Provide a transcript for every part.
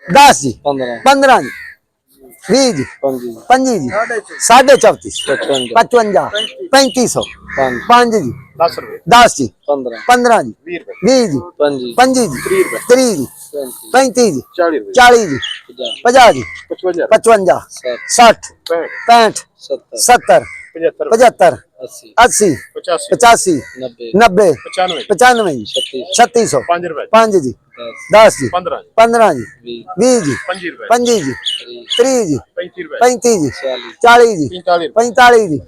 10 जी 15 15 जी 20 जी 25 जी 34.5 55 3500 5 जी 10 जी 15 जी 20 जी 25 जी 30 जी 35 जी 40 जी 50 जी 55 60 65 70 75 80 85 90 95 3600 5 जी 10 जी 15 जी 20 जी 25 जी 30 जी 35 जी 40 जी 45 जी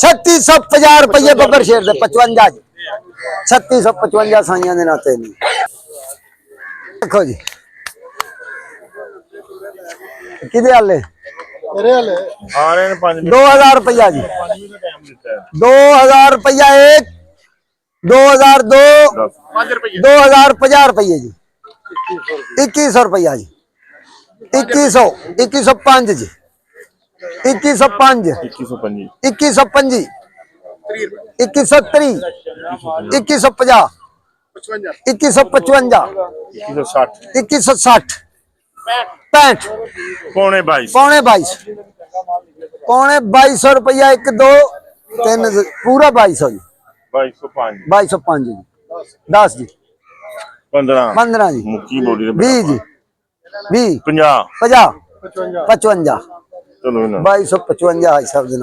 3650 रुपये बब्बर शेर दे 55 जी 3655 साइया दे नाते नहीं देखो जी किदे हाले मेरे वाले आ रहे हैं 5 मिनट 2000 रुपया जी 2000 रुपया एक 2002 2050 रुपये जी 2100 रुपया जी 2105 जी 2105 2125 2130 2150 2155 2160 65 पौने 2200 रुपया एक दो तीन पूरा 2200 जी 2205 जी 10 जी 15 जी 20 जी 20 50 55 2255 भाई साहब दिन